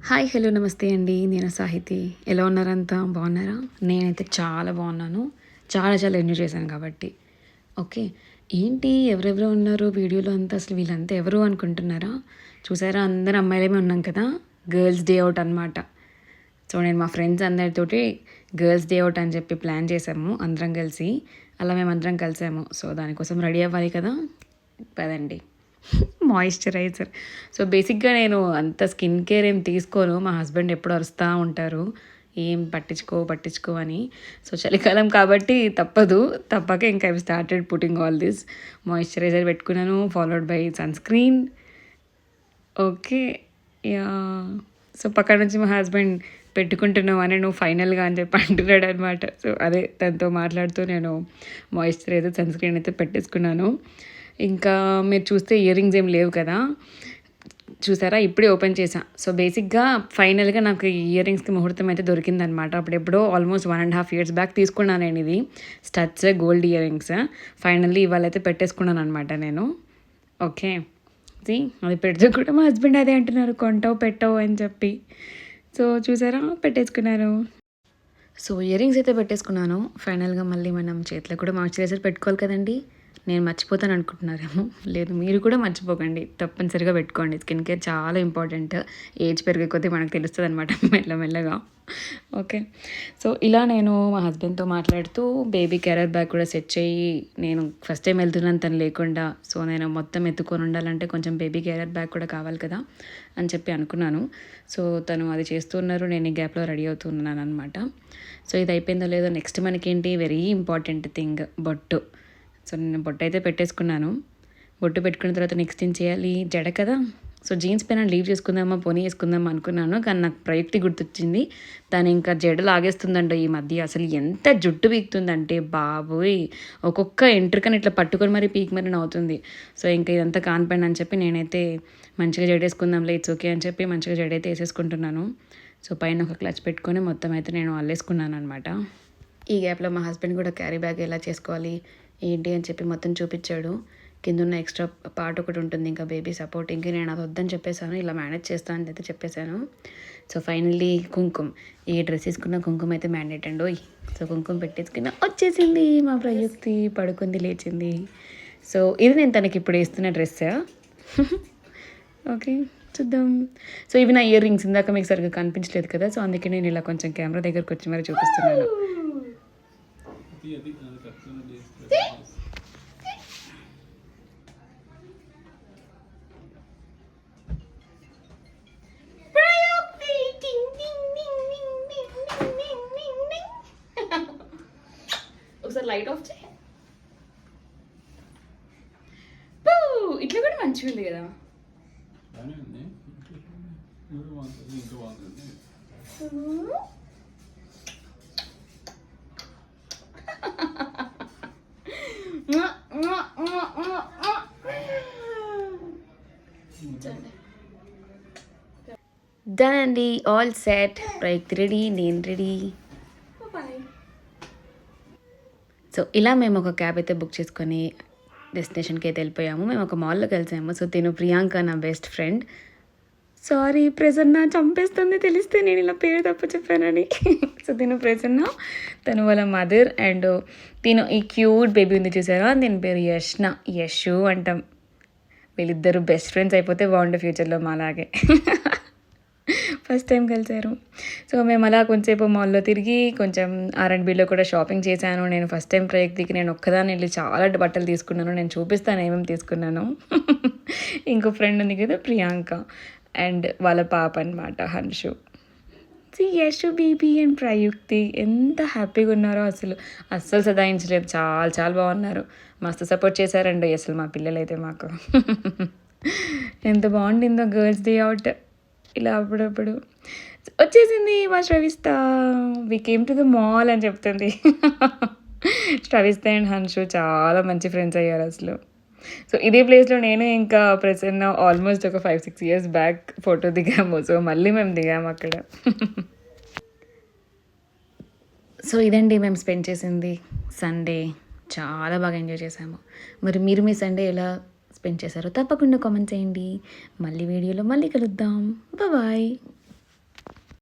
Hi hello నమస్తే అండి. నేను సాహితి. ఎలా ఉన్నారంతా బాగున్నారా? నేనైతే చాలా బాగున్నాను. చాలా చాలా ఎంజాయ్ చేశాను కాబట్టి. ఓకే. ఏంటి ఎవరెవరో ఉన్నారు వీడియోలో అంతా, అసలు వీళ్ళంతా ఎవరు అనుకుంటున్నారా? చూసారా, అందరు అమ్మాయిలేమే ఉన్నాం కదా. గర్ల్స్ డే అవుట్ అనమాట. సో నేను మా ఫ్రెండ్స్ అందరితోటి గర్ల్స్ డే అవుట్ అని చెప్పి ప్లాన్ చేసాము అందరం కలిసి. అలా మేము అందరం కలిసాము. సో దానికోసం రెడీ అవ్వాలి కదా. పదండి. మాయిశ్చరైజర్. సో బేసిక్గా నేను అంత స్కిన్ కేర్ ఏం తీసుకోను. మా హస్బెండ్ ఎప్పుడు అరుస్తూ ఉంటారు, ఏం పట్టించుకో అని. సో చలికాలం కాబట్టి తప్పక ఇంకా I started putting all this. Moisturiser పెట్టుకున్నాను, followed by sunscreen. Okay. Yeah. So పక్కన నుంచి మా హస్బెండ్ పెట్టుకుంటున్నావు అని నువ్వు ఫైనల్గా అని చెప్పి అంటున్నాడు అనమాట. సో అదే తనతో మాట్లాడుతూ నేను మాయిశ్చరైజర్ సన్ స్క్రీన్ అయితే పెట్టేసుకున్నాను. ఇంకా మీరు చూస్తే ఇయర్ రింగ్స్ ఏం లేవు కదా. చూసారా, ఇప్పుడే ఓపెన్ చేసా. సో బేసిక్గా ఫైనల్గా నాకు ఈ ఇయర్ రింగ్స్కి ముహూర్తం అయితే దొరికిందనమాట. అప్పుడెప్పుడో ఆల్మోస్ట్ 1.5 years బ్యాక్ తీసుకున్నాను నేను ఇది studs gold earrings. Finally ఇవాళైతే పెట్టేసుకున్నాను అనమాట నేను. ఓకే. అది పెడితే కూడా మా హస్బెండ్ అదే అంటున్నారు, కొంటావు పెట్టవు అని చెప్పి. సో చూసారా, పెట్టేసుకున్నాను. సో ఇయర్ రింగ్స్ అయితే పెట్టేసుకున్నాను. ఫైనల్గా మళ్ళీ మనం చేతిలో కూడా మాయిశ్చరైజర్ పెట్టుకోవాలి కదండి. నేను మర్చిపోతాను అనుకుంటున్నారేమో. లేదు, మీరు కూడా మర్చిపోకండి, తప్పనిసరిగా పెట్టుకోండి. స్కిన్ కేర్ చాలా ఇంపార్టెంట్. ఏజ్ పెరిగే కొద్దీ మనకు తెలుస్తుంది అనమాట మెల్లమెల్లగా. ఓకే. సో ఇలా నేను మా హస్బెండ్తో మాట్లాడుతూ బేబీ క్యారియర్ బ్యాగ్ కూడా సెట్ చేయి, నేను ఫస్ట్ టైం వెళ్తున్నాను తను లేకుండా. సో నేను మొత్తం ఎత్తుకొని ఉండాలంటే కొంచెం బేబీ క్యారియర్ బ్యాగ్ కూడా కావాలి కదా అని చెప్పి అనుకున్నాను. సో తను అది చేస్తున్నారు, నేను ఈ గ్యాప్లో రెడీ అవుతున్నాను అనమాట. సో ఇది అయిపోయిందో లేదో, నెక్స్ట్ మనకేంటి వెరీ ఇంపార్టెంట్ థింగ్, బొట్టు. సో నేను బొట్టు అయితే పెట్టేసుకున్నాను. బొట్టు పెట్టుకున్న తర్వాత నెక్స్ట్ ఏం చేయాలి, జడ కదా. సో జీన్స్ పైన లీవ్ చేసుకుందామా పోనీ వేసుకుందామా అనుకున్నాను, కానీ నాకు ప్రయుక్తి గుర్తొచ్చింది. తను ఇంకా జడ లాగేస్తుందంట ఈ మధ్య. అసలు ఎంత జుట్టు పీకుతుందంటే బాబోయ్, ఒక్కొక్క ఎంట్రుకని ఇట్లా పట్టుకొని మరీ పీక్ మరీ అవుతుంది. సో ఇంకా ఇదంతా కానిపోయింది అని చెప్పి నేనైతే మంచిగా జడేసుకుందాంలే, ఇట్స్ ఓకే అని చెప్పి మంచిగా జడైతే వేసేసుకుంటున్నాను. సో పైన ఒక క్లచ్ పెట్టుకొని మొత్తం అయితే నేను అల్లేసుకున్నాను అనమాట. ఈ గ్యాప్లో మా హస్బెండ్ కూడా క్యారీ బ్యాగ్ ఎలా చేసుకోవాలి ఏంటి అని చెప్పి మొత్తం చూపించాడు. కింద ఉన్న ఎక్స్ట్రా పార్ట్ ఒకటి ఉంటుంది ఇంకా బేబీ సపోర్టింగ్కి, నేను అది వద్దని చెప్పేశాను, ఇలా మేనేజ్ చేస్తాను అని అయితే చెప్పేశాను. సో ఫైనల్లీ కుంకుమ, ఏ డ్రెస్ వేసుకున్న కుంకుమ అయితే మ్యాండేట్ అండి. సో కుంకుమ పెట్టేసుకున్న వచ్చేసింది మా ప్రయుక్తి, పడుకుంది లేచింది. సో ఇది నేను తనకి ఇప్పుడు వేస్తున్న డ్రెస్. ఓకే చూద్దాం. సో ఇవి నా ఇయర్ రింగ్స్, ఇందాక మీకు సరిగ్గా కనిపించలేదు కదా. సో అందుకే నేను ఇలా కొంచెం కెమెరా దగ్గరకు వచ్చి మరి చూపిస్తున్నాను. ఒకసారి లైట్ ఆఫ్ చేయి. ఇట్లా కూడా మంచిగా ఉంది కదా. డన్ అండి, ఆల్ సెట్. ప్రయుక్తి రెడీ, నేను రెడీ. సో ఇలా మేము ఒక క్యాబ్ అయితే బుక్ చేసుకొని డెస్టినేషన్కి అయితే వెళ్ళిపోయాము. మేము ఒక మాల్లోకి వెళ్తాము. సో తిను ప్రియాంక, నా బెస్ట్ ఫ్రెండ్. సారీ ప్రసన్న, చంపేస్తుంది తెలిస్తే నేను ఇలా పేరు తప్పు చెప్పానని. సో తిను ప్రసన్న, తను వాళ్ళ మదర్. అండ్ తిను ఈ క్యూట్ బేబీ ఉంది చూసారా, దీని పేరు యశు అంటాం. వీళ్ళిద్దరు బెస్ట్ ఫ్రెండ్స్ అయిపోతే బాగుండే ఫ్యూచర్లో మాలాగే. ఫస్ట్ టైం కలిసారు. సో మేము అలా కొంచెంసేపు మాల్లో తిరిగి కొంచెం R&Bలో కూడా షాపింగ్ చేశాను. నేను ఫస్ట్ టైం ప్రయుక్తికి నేను ఒక్కదాన్ని వెళ్ళి చాలా బట్టలు తీసుకున్నాను. నేను చూపిస్తాను ఏమేమి తీసుకున్నాను. ఇంకో ఫ్రెండ్ ఉంది కదా ప్రియాంక, అండ్ వాళ్ళ పాప అనమాట హన్షు. యశు బేబీ అండ్ ప్రయుక్తి ఎంత హ్యాపీగా ఉన్నారో, అస్సలు సదాయించలేదు. చాలా చాలా బాగున్నారు, మస్తు సపోర్ట్ చేశారండి అసలు మా పిల్లలు అయితే మాకు. ఎంత బాగుండిందో గర్ల్స్ డే అవుట్. ఇలా అప్పుడప్పుడు వచ్చేసింది మా Shravista. We came to the mall అని చెప్తుంది. శ్రవిస్త అండ్ హన్షు చాలా మంచి ఫ్రెండ్స్ అయ్యారు అసలు. సో ఇదే ప్లేస్లో నేను ఇంకా ప్రసన్న ఆల్మోస్ట్ ఒక 5-6 years బ్యాక్ ఫోటో దిగాము. సో మళ్ళీ మేము దిగాము అక్కడ. సో ఇదండి మేము స్పెండ్ చేసింది సండే. చాలా బాగా ఎంజాయ్ చేసాము. మరి మీరు మీ సండే ఎలా స్పెండ్ చేశారో తప్పకుండా కామెంట్ చేయండి. మళ్ళీ వీడియోలో మళ్ళీ కలుద్దాం. బాయ్.